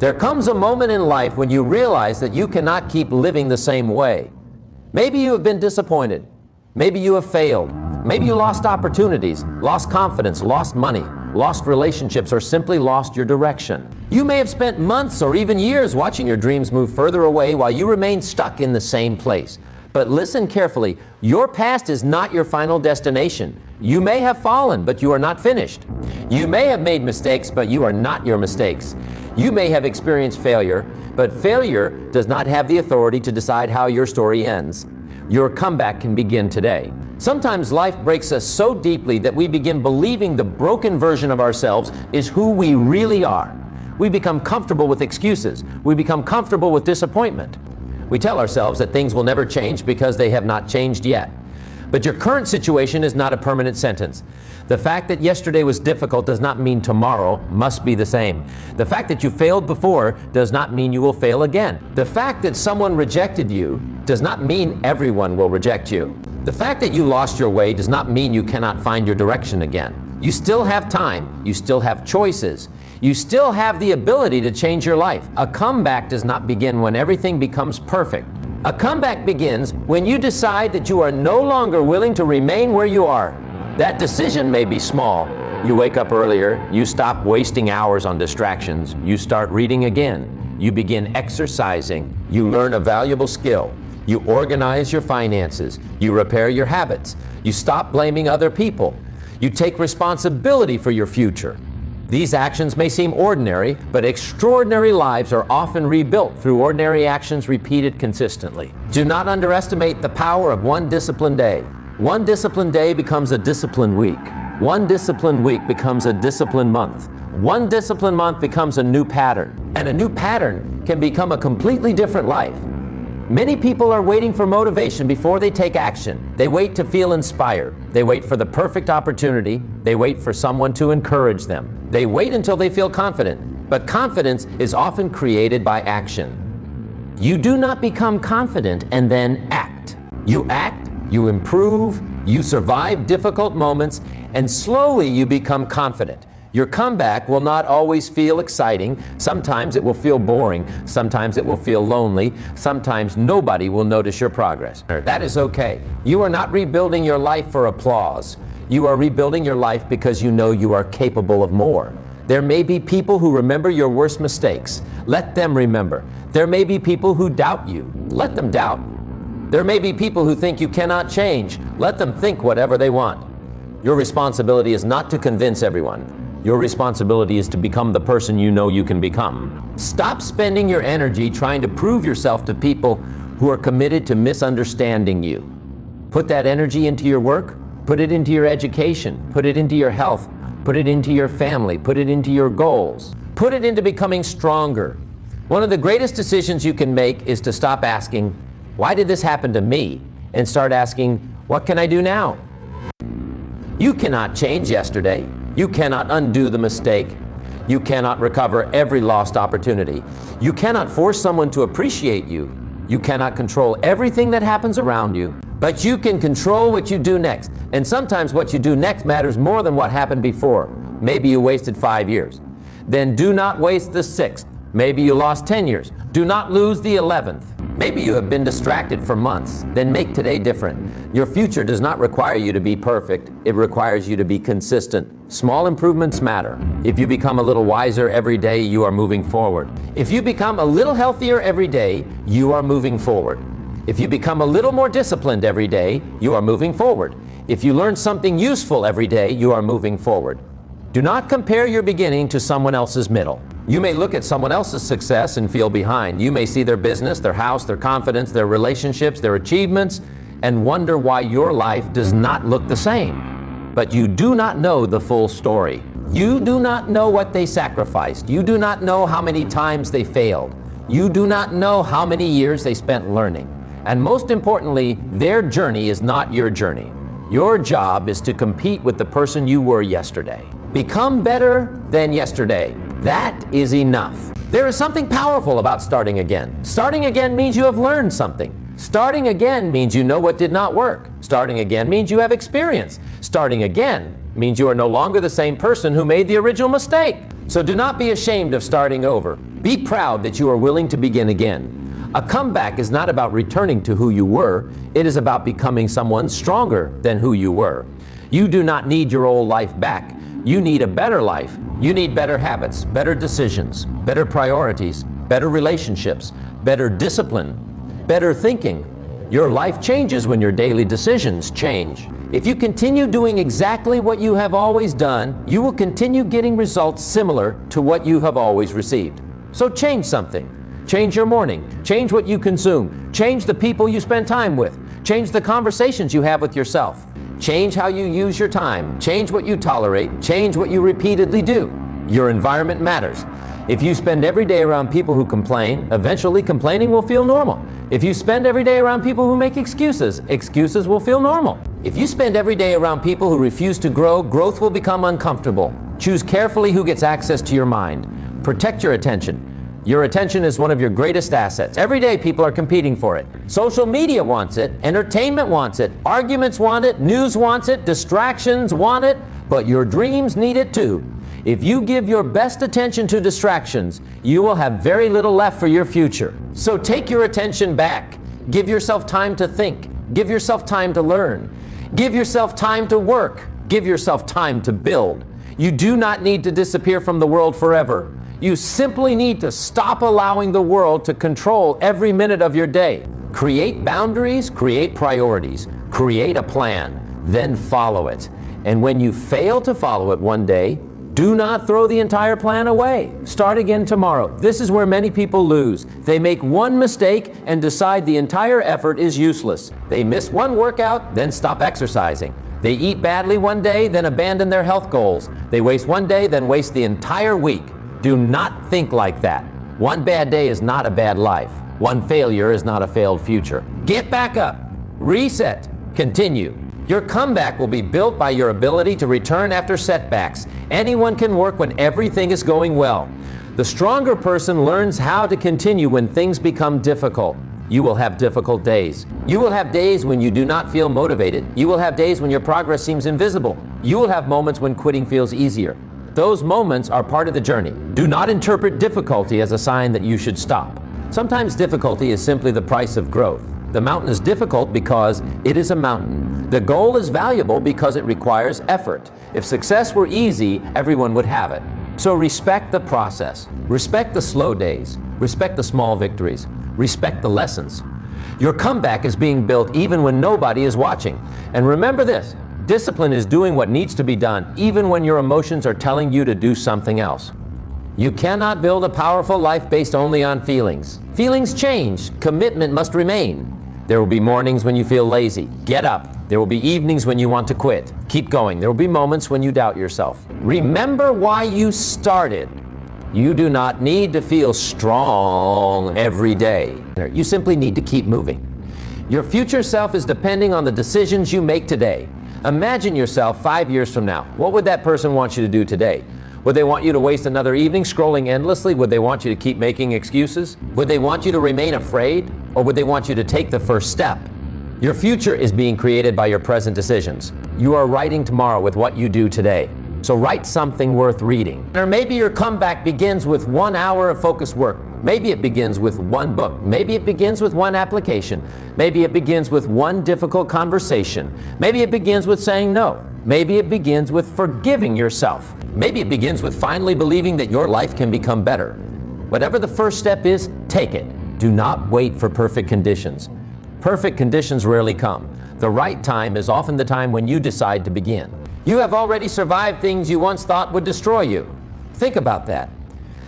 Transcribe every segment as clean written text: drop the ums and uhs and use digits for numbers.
There comes a moment in life when you realize that you cannot keep living the same way. Maybe you have been disappointed. Maybe you have failed. Maybe you lost opportunities, lost confidence, lost money, lost relationships, or simply lost your direction. You may have spent months or even years watching your dreams move further away while you remain stuck in the same place. But listen carefully, your past is not your final destination. You may have fallen, but you are not finished. You may have made mistakes, but you are not your mistakes. You may have experienced failure, but failure does not have the authority to decide how your story ends. Your comeback can begin today. Sometimes life breaks us so deeply that we begin believing the broken version of ourselves is who we really are. We become comfortable with excuses. We become comfortable with disappointment. We tell ourselves that things will never change because they have not changed yet. But your current situation is not a permanent sentence. The fact that yesterday was difficult does not mean tomorrow must be the same. The fact that you failed before does not mean you will fail again. The fact that someone rejected you does not mean everyone will reject you. The fact that you lost your way does not mean you cannot find your direction again. You still have time. You still have choices. You still have the ability to change your life. A comeback does not begin when everything becomes perfect. A comeback begins when you decide that you are no longer willing to remain where you are. That decision may be small. You wake up earlier, you stop wasting hours on distractions, you start reading again, you begin exercising, you learn a valuable skill, you organize your finances, you repair your habits, you stop blaming other people, you take responsibility for your future. These actions may seem ordinary, but extraordinary lives are often rebuilt through ordinary actions repeated consistently. Do not underestimate the power of one disciplined day. One disciplined day becomes a disciplined week. One disciplined week becomes a disciplined month. One disciplined month becomes a new pattern. And a new pattern can become a completely different life. Many people are waiting for motivation before they take action. They wait to feel inspired. They wait for the perfect opportunity. They wait for someone to encourage them. They wait until they feel confident. But confidence is often created by action. You do not become confident and then act. You act, you improve, you survive difficult moments, and slowly you become confident. Your comeback will not always feel exciting. Sometimes it will feel boring. Sometimes it will feel lonely. Sometimes nobody will notice your progress. That is okay. You are not rebuilding your life for applause. You are rebuilding your life because you know you are capable of more. There may be people who remember your worst mistakes. Let them remember. There may be people who doubt you. Let them doubt. There may be people who think you cannot change. Let them think whatever they want. Your responsibility is not to convince everyone. Your responsibility is to become the person you know you can become. Stop spending your energy trying to prove yourself to people who are committed to misunderstanding you. Put that energy into your work, put it into your education, put it into your health, put it into your family, put it into your goals. Put it into becoming stronger. One of the greatest decisions you can make is to stop asking, why did this happen to me? And start asking, what can I do now? You cannot change yesterday. You cannot undo the mistake. You cannot recover every lost opportunity. You cannot force someone to appreciate you. You cannot control everything that happens around you. But you can control what you do next. And sometimes what you do next matters more than what happened before. Maybe you wasted 5 years. Then do not waste the 6th. Maybe you lost 10 years. Do not lose the 11th. Maybe you have been distracted for months. Then make today different. Your future does not require you to be perfect. It requires you to be consistent. Small improvements matter. If you become a little wiser every day, you are moving forward. If you become a little healthier every day, you are moving forward. If you become a little more disciplined every day, you are moving forward. If you learn something useful every day, you are moving forward. Do not compare your beginning to someone else's middle. You may look at someone else's success and feel behind. You may see their business, their house, their confidence, their relationships, their achievements, and wonder why your life does not look the same. But you do not know the full story. You do not know what they sacrificed. You do not know how many times they failed. You do not know how many years they spent learning. And most importantly, their journey is not your journey. Your job is to compete with the person you were yesterday. Become better than yesterday. That is enough. There is something powerful about starting again. Starting again means you have learned something. Starting again means you know what did not work. Starting again means you have experience. Starting again means you are no longer the same person who made the original mistake. So do not be ashamed of starting over. Be proud that you are willing to begin again. A comeback is not about returning to who you were. It is about becoming someone stronger than who you were. You do not need your old life back. You need a better life. You need better habits, better decisions, better priorities, better relationships, better discipline, better thinking. Your life changes when your daily decisions change. If you continue doing exactly what you have always done, you will continue getting results similar to what you have always received. So change something. Change your morning. Change what you consume. Change the people you spend time with. Change the conversations you have with yourself. Change how you use your time. Change what you tolerate. Change what you repeatedly do. Your environment matters. If you spend every day around people who complain, eventually complaining will feel normal. If you spend every day around people who make excuses, excuses will feel normal. If you spend every day around people who refuse to grow, growth will become uncomfortable. Choose carefully who gets access to your mind. Protect your attention. Your attention is one of your greatest assets. Every day people are competing for it. Social media wants it, entertainment wants it, arguments want it, news wants it, distractions want it, but your dreams need it too. If you give your best attention to distractions, you will have very little left for your future. So take your attention back. Give yourself time to think. Give yourself time to learn. Give yourself time to work. Give yourself time to build. You do not need to disappear from the world forever. You simply need to stop allowing the world to control every minute of your day. Create boundaries, create priorities, create a plan, then follow it. And when you fail to follow it one day, do not throw the entire plan away. Start again tomorrow. This is where many people lose. They make one mistake and decide the entire effort is useless. They miss one workout, then stop exercising. They eat badly one day, then abandon their health goals. They waste one day, then waste the entire week. Do not think like that. One bad day is not a bad life. One failure is not a failed future. Get back up. Reset. Continue. Your comeback will be built by your ability to return after setbacks. Anyone can work when everything is going well. The stronger person learns how to continue when things become difficult. You will have difficult days. You will have days when you do not feel motivated. You will have days when your progress seems invisible. You will have moments when quitting feels easier. Those moments are part of the journey. Do not interpret difficulty as a sign that you should stop. Sometimes difficulty is simply the price of growth. The mountain is difficult because it is a mountain. The goal is valuable because it requires effort. If success were easy, everyone would have it. So respect the process. Respect the slow days. Respect the small victories. Respect the lessons. Your comeback is being built even when nobody is watching. And remember this, discipline is doing what needs to be done even when your emotions are telling you to do something else. You cannot build a powerful life based only on feelings. Feelings change. Commitment must remain. There will be mornings when you feel lazy. Get up. There will be evenings when you want to quit. Keep going. There will be moments when you doubt yourself. Remember why you started. You do not need to feel strong every day. You simply need to keep moving. Your future self is depending on the decisions you make today. Imagine yourself 5 years from now. What would that person want you to do today? Would they want you to waste another evening scrolling endlessly? Would they want you to keep making excuses? Would they want you to remain afraid? Or would they want you to take the first step? Your future is being created by your present decisions. You are writing tomorrow with what you do today. So write something worth reading. Or maybe your comeback begins with 1 hour of focused work. Maybe it begins with one book. Maybe it begins with one application. Maybe it begins with one difficult conversation. Maybe it begins with saying no. Maybe it begins with forgiving yourself. Maybe it begins with finally believing that your life can become better. Whatever the first step is, take it. Do not wait for perfect conditions. Perfect conditions rarely come. The right time is often the time when you decide to begin. You have already survived things you once thought would destroy you. Think about that.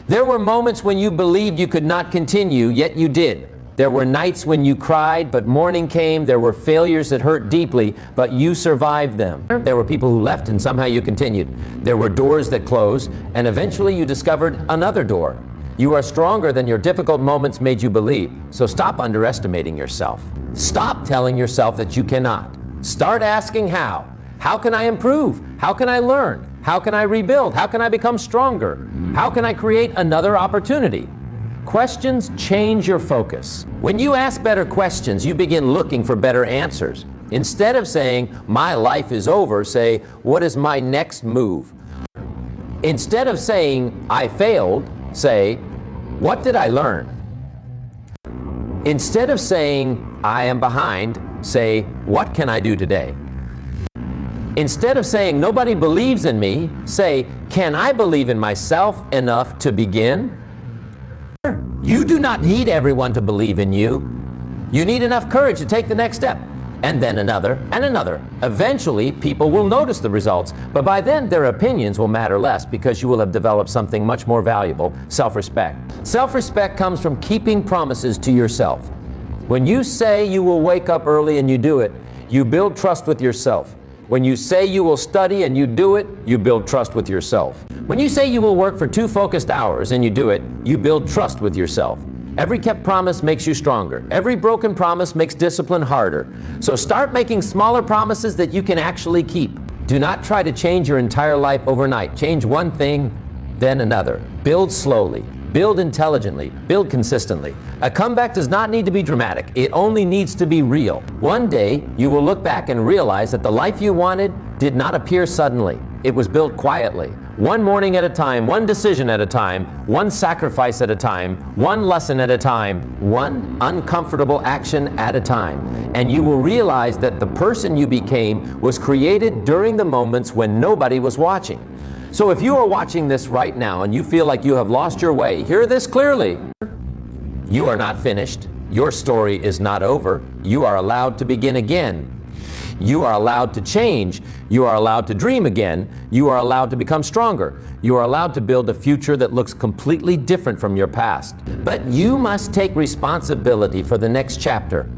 There were moments when you believed you could not continue, yet you did. There were nights when you cried, but morning came. There were failures that hurt deeply, but you survived them. There were people who left and somehow you continued. There were doors that closed, and eventually you discovered another door. You are stronger than your difficult moments made you believe, so stop underestimating yourself. Stop telling yourself that you cannot. Start asking how. How can I improve? How can I learn? How can I rebuild? How can I become stronger? How can I create another opportunity? Questions change your focus. When you ask better questions, you begin looking for better answers. Instead of saying, my life is over, say, what is my next move? Instead of saying, I failed, say, What did I learn? Instead of saying, I am behind, say, what can I do today? Instead of saying, nobody believes in me, say, can I believe in myself enough to begin? You do not need everyone to believe in you. You need enough courage to take the next step, and then another, and another. Eventually, people will notice the results, but by then their opinions will matter less because you will have developed something much more valuable, self-respect. Self-respect comes from keeping promises to yourself. When you say you will wake up early and you do it, you build trust with yourself. When you say you will study and you do it, you build trust with yourself. When you say you will work for 2 focused hours and you do it, you build trust with yourself. Every kept promise makes you stronger. Every broken promise makes discipline harder. So start making smaller promises that you can actually keep. Do not try to change your entire life overnight. Change one thing, then another. Build slowly. Build intelligently. Build consistently. A comeback does not need to be dramatic. It only needs to be real. One day, you will look back and realize that the life you wanted did not appear suddenly. It was built quietly. One morning at a time, one decision at a time, one sacrifice at a time, one lesson at a time, one uncomfortable action at a time. And you will realize that the person you became was created during the moments when nobody was watching. So if you are watching this right now and you feel like you have lost your way, hear this clearly. You are not finished. Your story is not over. You are allowed to begin again. You are allowed to change. You are allowed to dream again. You are allowed to become stronger. You are allowed to build a future that looks completely different from your past. But you must take responsibility for the next chapter.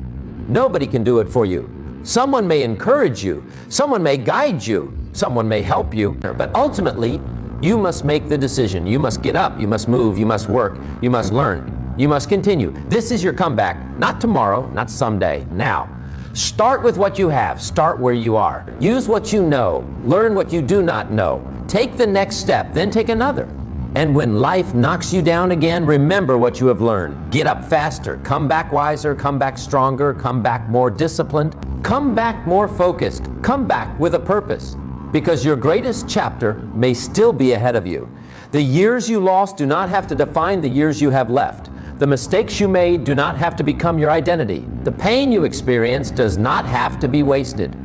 Nobody can do it for you. Someone may encourage you. Someone may guide you. Someone may help you. But ultimately, you must make the decision. You must get up. You must move. You must work. You must learn. You must continue. This is your comeback. Not tomorrow, not someday, now. Start with what you have. Start where you are. Use what you know. Learn what you do not know. Take the next step, then take another. And when life knocks you down again, remember what you have learned. Get up faster. Come back wiser. Come back stronger. Come back more disciplined. Come back more focused. Come back with a purpose. Because your greatest chapter may still be ahead of you. The years you lost do not have to define the years you have left. The mistakes you made do not have to become your identity. The pain you experienced does not have to be wasted.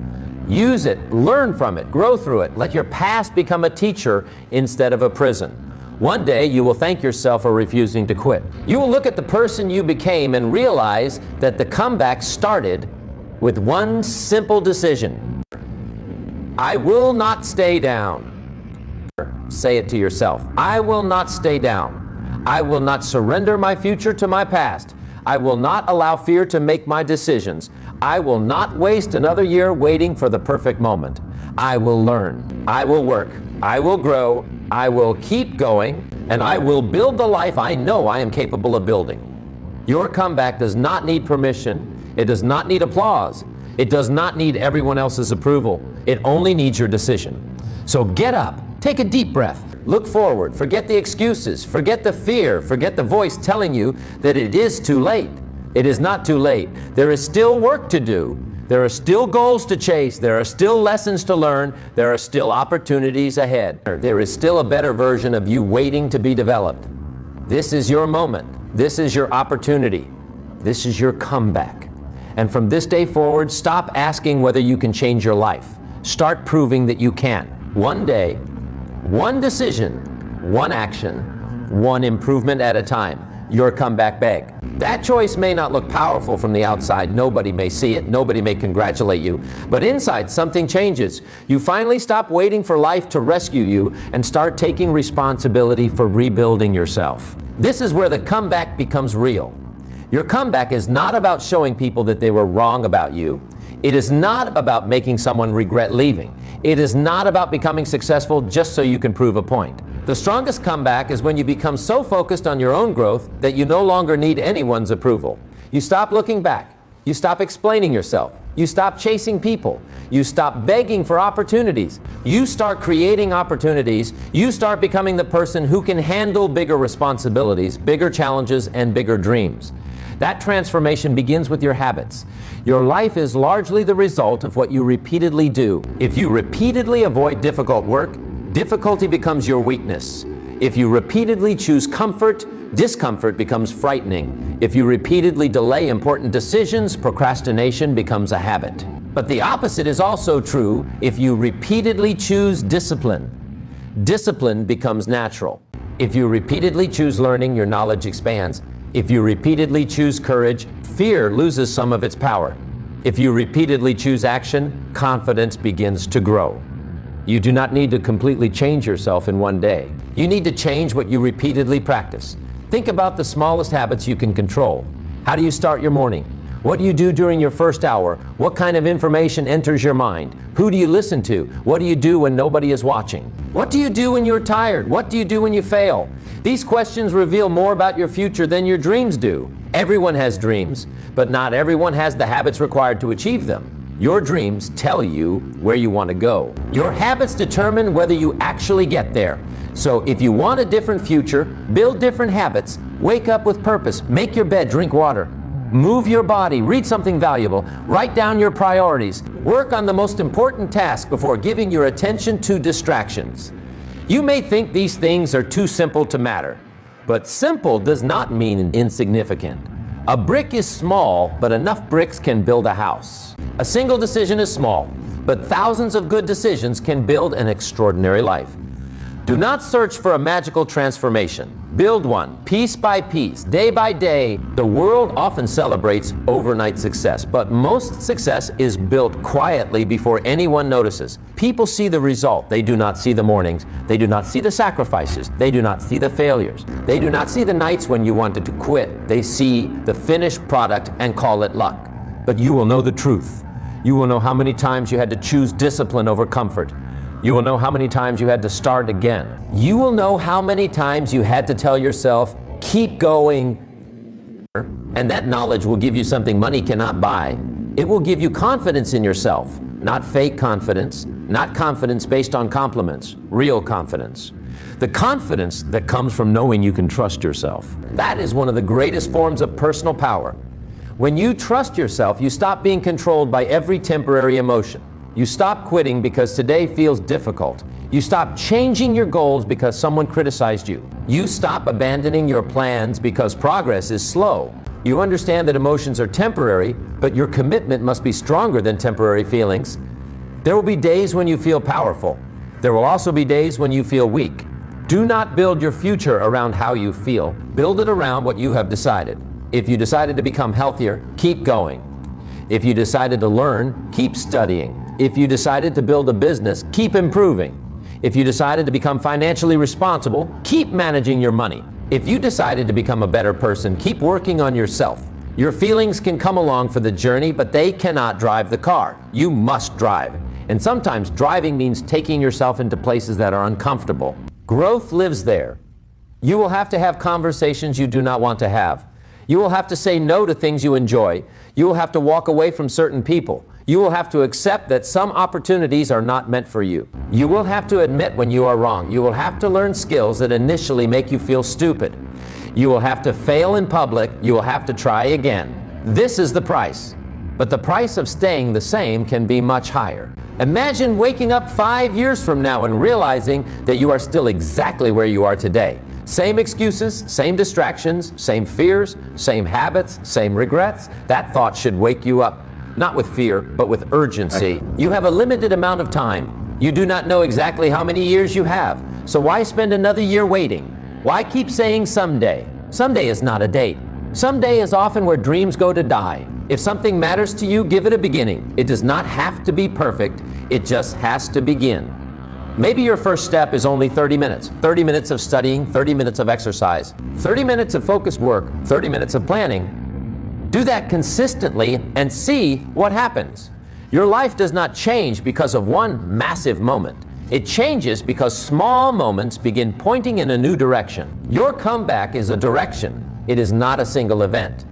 Use it, learn from it, grow through it. Let your past become a teacher instead of a prison. One day you will thank yourself for refusing to quit. You will look at the person you became and realize that the comeback started with one simple decision. I will not stay down. Say it to yourself. I will not stay down. I will not surrender my future to my past. I will not allow fear to make my decisions. I will not waste another year waiting for the perfect moment. I will learn. I will work. I will grow. I will keep going. And I will build the life I know I am capable of building. Your comeback does not need permission. It does not need applause. It does not need everyone else's approval. It only needs your decision. So get up. Take a deep breath. Look forward. Forget the excuses. Forget the fear. Forget the voice telling you that it is too late. It is not too late. There is still work to do. There are still goals to chase. There are still lessons to learn. There are still opportunities ahead. There is still a better version of you waiting to be developed. This is your moment. This is your opportunity. This is your comeback. And from this day forward, stop asking whether you can change your life. Start proving that you can. One day, one decision, one action, one improvement at a time. Your comeback bag. That choice may not look powerful from the outside. Nobody may see it. Nobody may congratulate you. But inside, something changes. You finally stop waiting for life to rescue you and start taking responsibility for rebuilding yourself. This is where the comeback becomes real. Your comeback is not about showing people that they were wrong about you. It is not about making someone regret leaving. It is not about becoming successful just so you can prove a point. The strongest comeback is when you become so focused on your own growth that you no longer need anyone's approval. You stop looking back. You stop explaining yourself. You stop chasing people. You stop begging for opportunities. You start creating opportunities. You start becoming the person who can handle bigger responsibilities, bigger challenges, and bigger dreams. That transformation begins with your habits. Your life is largely the result of what you repeatedly do. If you repeatedly avoid difficult work, difficulty becomes your weakness. If you repeatedly choose comfort, discomfort becomes frightening. If you repeatedly delay important decisions, procrastination becomes a habit. But the opposite is also true. If you repeatedly choose discipline, discipline becomes natural. If you repeatedly choose learning, your knowledge expands. If you repeatedly choose courage, fear loses some of its power. If you repeatedly choose action, confidence begins to grow. You do not need to completely change yourself in one day. You need to change what you repeatedly practice. Think about the smallest habits you can control. How do you start your morning? What do you do during your first hour? What kind of information enters your mind? Who do you listen to? What do you do when nobody is watching? What do you do when you're tired? What do you do when you fail? These questions reveal more about your future than your dreams do. Everyone has dreams, but not everyone has the habits required to achieve them. Your dreams tell you where you want to go. Your habits determine whether you actually get there. So if you want a different future, build different habits, wake up with purpose, make your bed, drink water, move your body, read something valuable, write down your priorities, work on the most important task before giving your attention to distractions. You may think these things are too simple to matter, but simple does not mean insignificant. A brick is small, but enough bricks can build a house. A single decision is small, but thousands of good decisions can build an extraordinary life. Do not search for a magical transformation. Build one, piece by piece, day by day. The world often celebrates overnight success, but most success is built quietly before anyone notices. People see the result. They do not see the mornings. They do not see the sacrifices. They do not see the failures. They do not see the nights when you wanted to quit. They see the finished product and call it luck. But you will know the truth. You will know how many times you had to choose discipline over comfort. You will know how many times you had to start again. You will know how many times you had to tell yourself, keep going. And that knowledge will give you something money cannot buy. It will give you confidence in yourself, not fake confidence, not confidence based on compliments, real confidence. The confidence that comes from knowing you can trust yourself. That is one of the greatest forms of personal power. When you trust yourself, you stop being controlled by every temporary emotion. You stop quitting because today feels difficult. You stop changing your goals because someone criticized you. You stop abandoning your plans because progress is slow. You understand that emotions are temporary, but your commitment must be stronger than temporary feelings. There will be days when you feel powerful. There will also be days when you feel weak. Do not build your future around how you feel. Build it around what you have decided. If you decided to become healthier, keep going. If you decided to learn, keep studying. If you decided to build a business, keep improving. If you decided to become financially responsible, keep managing your money. If you decided to become a better person, keep working on yourself. Your feelings can come along for the journey, but they cannot drive the car. You must drive. And sometimes driving means taking yourself into places that are uncomfortable. Growth lives there. You will have to have conversations you do not want to have. You will have to say no to things you enjoy. You will have to walk away from certain people. You will have to accept that some opportunities are not meant for you. You will have to admit when you are wrong. You will have to learn skills that initially make you feel stupid. You will have to fail in public. You will have to try again. This is the price. But the price of staying the same can be much higher. Imagine waking up 5 years from now and realizing that you are still exactly where you are today. Same excuses, same distractions, same fears, same habits, same regrets. That thought should wake you up. Not with fear, but with urgency. You have a limited amount of time. You do not know exactly how many years you have. So why spend another year waiting? Why keep saying someday? Someday is not a date. Someday is often where dreams go to die. If something matters to you, give it a beginning. It does not have to be perfect. It just has to begin. Maybe your first step is only 30 minutes. 30 minutes of studying, 30 minutes of exercise, 30 minutes of focused work, 30 minutes of planning. Do that consistently and see what happens. Your life does not change because of one massive moment. It changes because small moments begin pointing in a new direction. Your comeback is a direction. It is not a single event.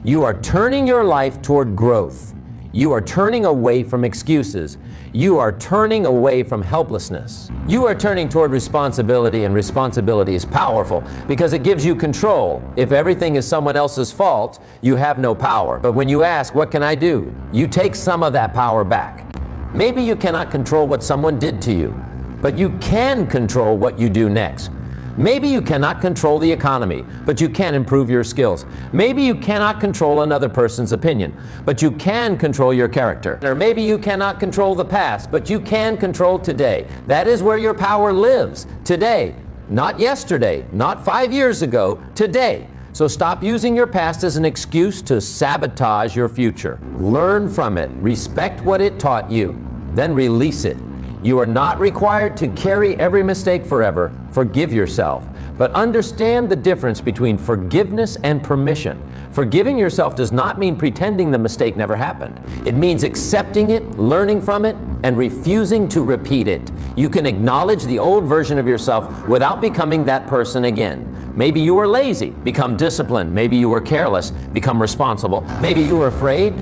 You are turning your life toward growth. You are turning away from excuses. You are turning away from helplessness. You are turning toward responsibility, and responsibility is powerful because it gives you control. If everything is someone else's fault, you have no power. But when you ask, what can I do? You take some of that power back. Maybe you cannot control what someone did to you, but you can control what you do next. Maybe you cannot control the economy, but you can improve your skills. Maybe you cannot control another person's opinion, but you can control your character. Or maybe you cannot control the past, but you can control today. That is where your power lives, today. Not yesterday, not 5 years ago, today. So stop using your past as an excuse to sabotage your future. Learn from it, respect what it taught you, then release it. You are not required to carry every mistake forever. Forgive yourself. But understand the difference between forgiveness and permission. Forgiving yourself does not mean pretending the mistake never happened. It means accepting it, learning from it, and refusing to repeat it. You can acknowledge the old version of yourself without becoming that person again. Maybe you were lazy, become disciplined. Maybe you were careless, become responsible. Maybe you were afraid,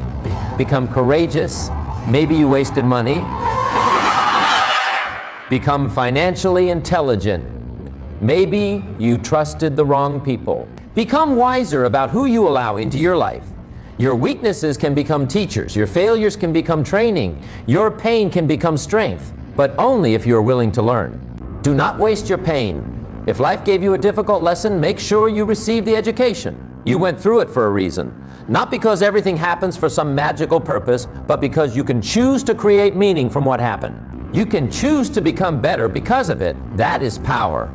become courageous. Maybe you wasted money, become financially intelligent. Maybe you trusted the wrong people. Become wiser about who you allow into your life. Your weaknesses can become teachers. Your failures can become training. Your pain can become strength, but only if you are willing to learn. Do not waste your pain. If life gave you a difficult lesson, make sure you receive the education. You went through it for a reason. Not because everything happens for some magical purpose, but because you can choose to create meaning from what happened. You can choose to become better because of it. That is power.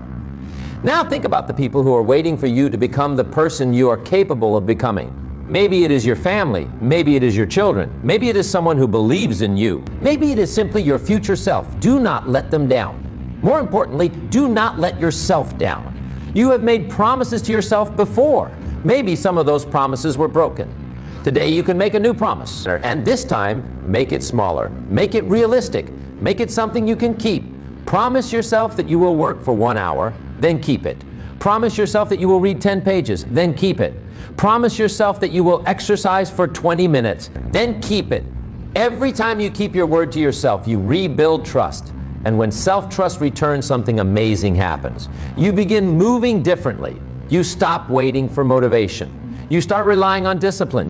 Now think about the people who are waiting for you to become the person you are capable of becoming. Maybe it is your family. Maybe it is your children. Maybe it is someone who believes in you. Maybe it is simply your future self. Do not let them down. More importantly, do not let yourself down. You have made promises to yourself before. Maybe some of those promises were broken. Today you can make a new promise, and this time make it smaller. Make it realistic. Make it something you can keep. Promise yourself that you will work for 1 hour, then keep it. Promise yourself that you will read 10 pages, then keep it. Promise yourself that you will exercise for 20 minutes, then keep it. Every time you keep your word to yourself, you rebuild trust. And when self-trust returns, something amazing happens. You begin moving differently. You stop waiting for motivation. You start relying on discipline.